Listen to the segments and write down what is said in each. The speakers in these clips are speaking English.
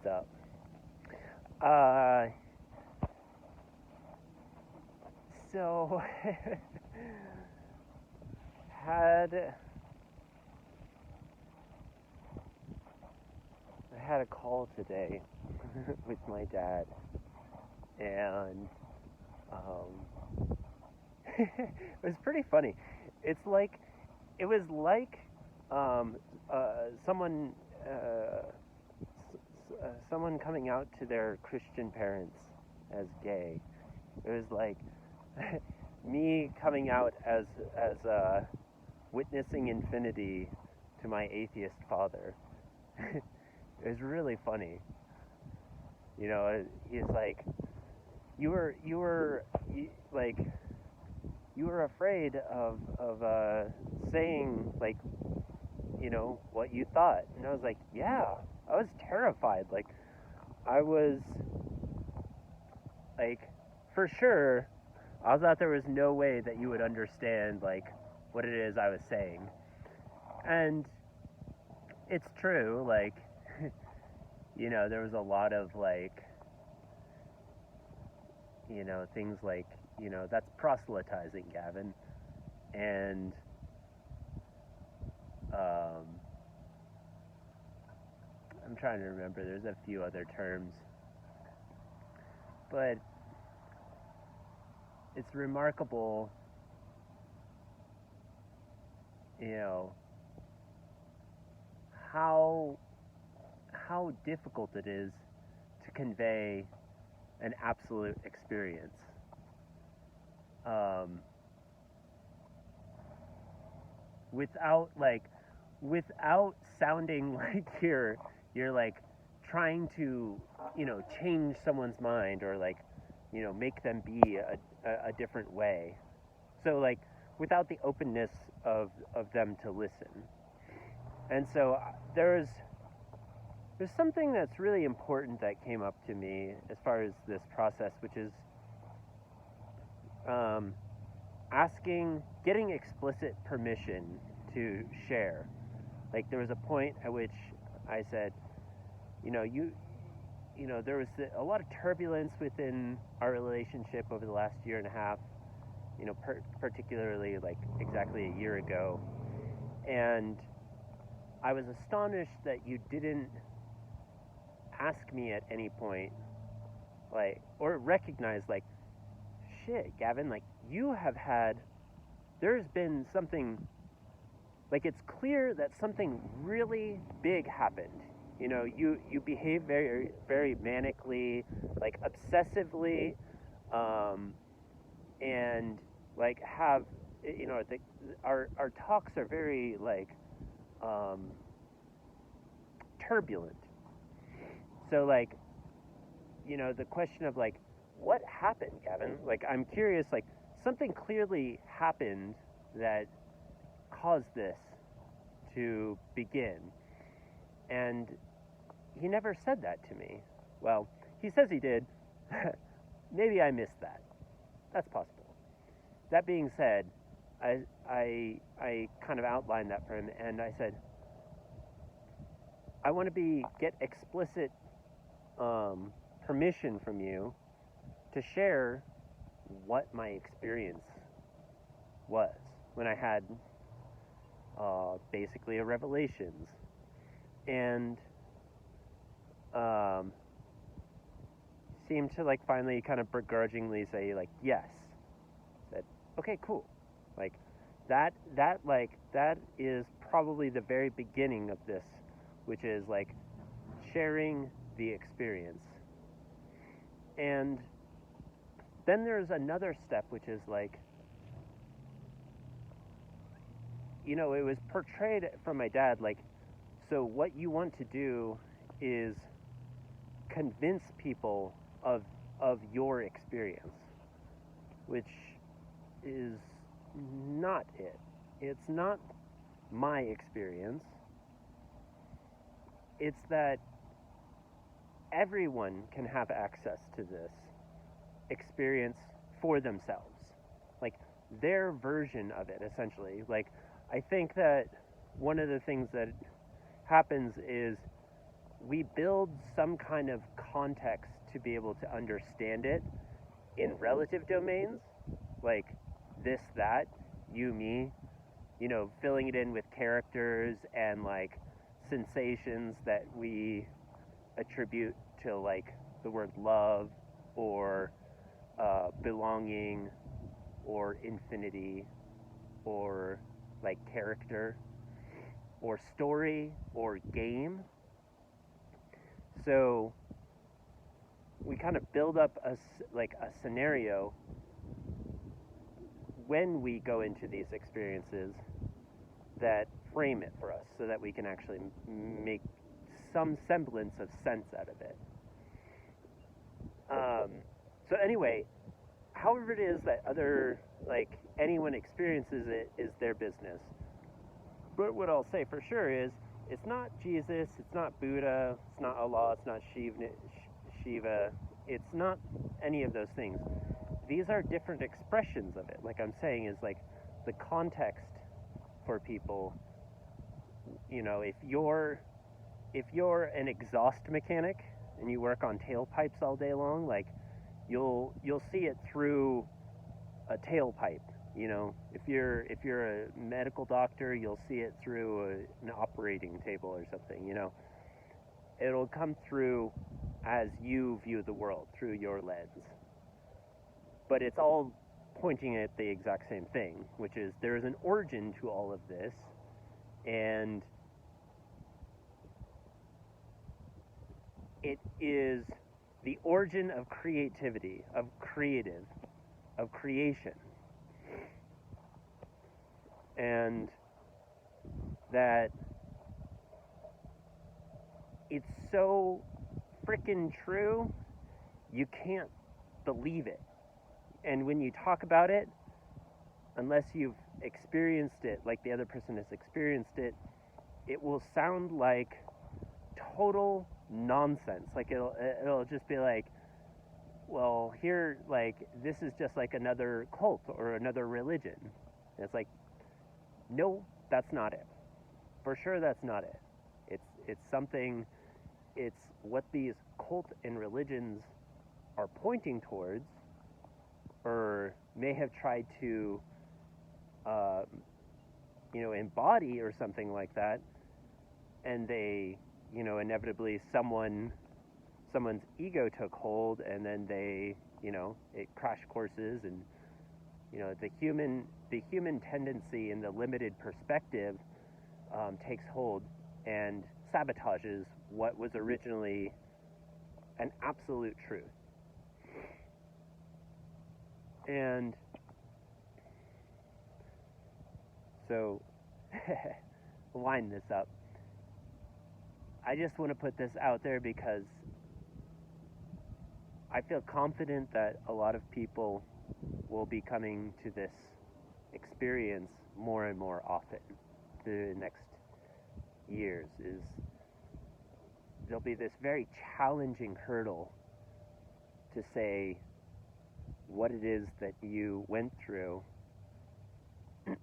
what's up? Uh, so had I had a call today with my dad, and um, it was pretty funny. It's like it was like um, someone someone coming out to their Christian parents as gay. It was like me coming out as witnessing infinity to my atheist father. It was really funny. You know, he's like, like you were afraid of saying like what you thought, and I was like, yeah, I was terrified. Like I was like, for sure, I thought there was no way that you would understand like what it is I was saying, and it's true. Like there was a lot of like things like that's proselytizing, Gavin, and um, I'm trying to remember. There's a few other terms, but it's remarkable, you know, how difficult it is to convey an absolute experience. Um, without sounding like you're like trying to change someone's mind, or like make them be a different way. So like without the openness of them to listen. And so there's something that's really important that came up to me as far as this process, which is um, getting explicit permission to share. Like there was a point at which I said, there was a lot of turbulence within our relationship over the last year and a half. Particularly like exactly a year ago, and I was astonished that you didn't ask me at any point, like, or recognize, like, shit, Gavin, like, there's been something, like, it's clear that something really big happened. You behave very, very manically, like, obsessively, and, like, have, our talks are very, like, um, turbulent. So, like, the question of, like, what happened, Gavin? Like, I'm curious, like, something clearly happened that caused this to begin. And he never said that to me. Well, he says he did. Maybe I missed that. That's possible. That being said, I kind of outlined that for him, and I said, I want to get explicit permission from you to share what my experience was when I had basically a revelations, and seemed to like finally kind of begrudgingly say like yes. Said okay, cool. Like that is probably the very beginning of this, which is like sharing the experience. And then there's another step, which is like, it was portrayed from my dad like, so what you want to do is convince people of your experience, which is not it. It's not my experience. It's that everyone can have access to this experience for themselves. Like their version of it, essentially. Like, I think that one of the things that happens is we build some kind of context to be able to understand it in relative domains, like this, that, you, me, filling it in with characters and like sensations that we attribute to like the word love or belonging or infinity or like character or story or game. So we kind of build up a scenario when we go into these experiences that frame it for us so that we can actually make some semblance of sense out of it. So anyway, however it is that anyone experiences it is their business. But what I'll say for sure is it's not Jesus, it's not Buddha, it's not Allah, it's not Shiva, it's not any of those things. These are different expressions of it. Like I'm saying is like the context for people, if you're an exhaust mechanic and you work on tailpipes all day long, like you'll see it through a tailpipe. If you're a medical doctor, you'll see it through an operating table or something. It'll come through as you view the world through your lens. But it's all pointing at the exact same thing, which is there is an origin to all of this, and it is the origin of creativity, of creation. And that it's so frickin' true, you can't believe it. And when you talk about it, unless you've experienced it like the other person has experienced it, it will sound like total nonsense. Like it'll just be like, well, here, like, this is just like another cult or another religion. And it's like, no, that's not it. For sure, that's not it. It's something, it's what these cult and religions are pointing towards, or may have tried to, embody or something like that, and they, inevitably someone's ego took hold, and then they, it crash courses, and the human tendency in the limited perspective takes hold and sabotages what was originally an absolute truth. And so, line this up. I just want to put this out there because I feel confident that a lot of people will be coming to this experience more and more often through the next years. There'll be this very challenging hurdle to say what it is that you went through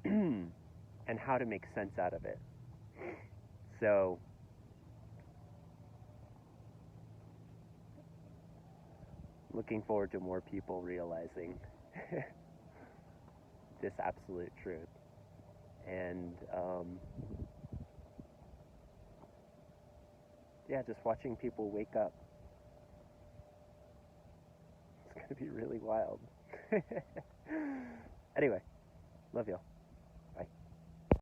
and how to make sense out of it. So looking forward to more people realizing this absolute truth. And just watching people wake up. It's going to be really wild. Anyway, love y'all.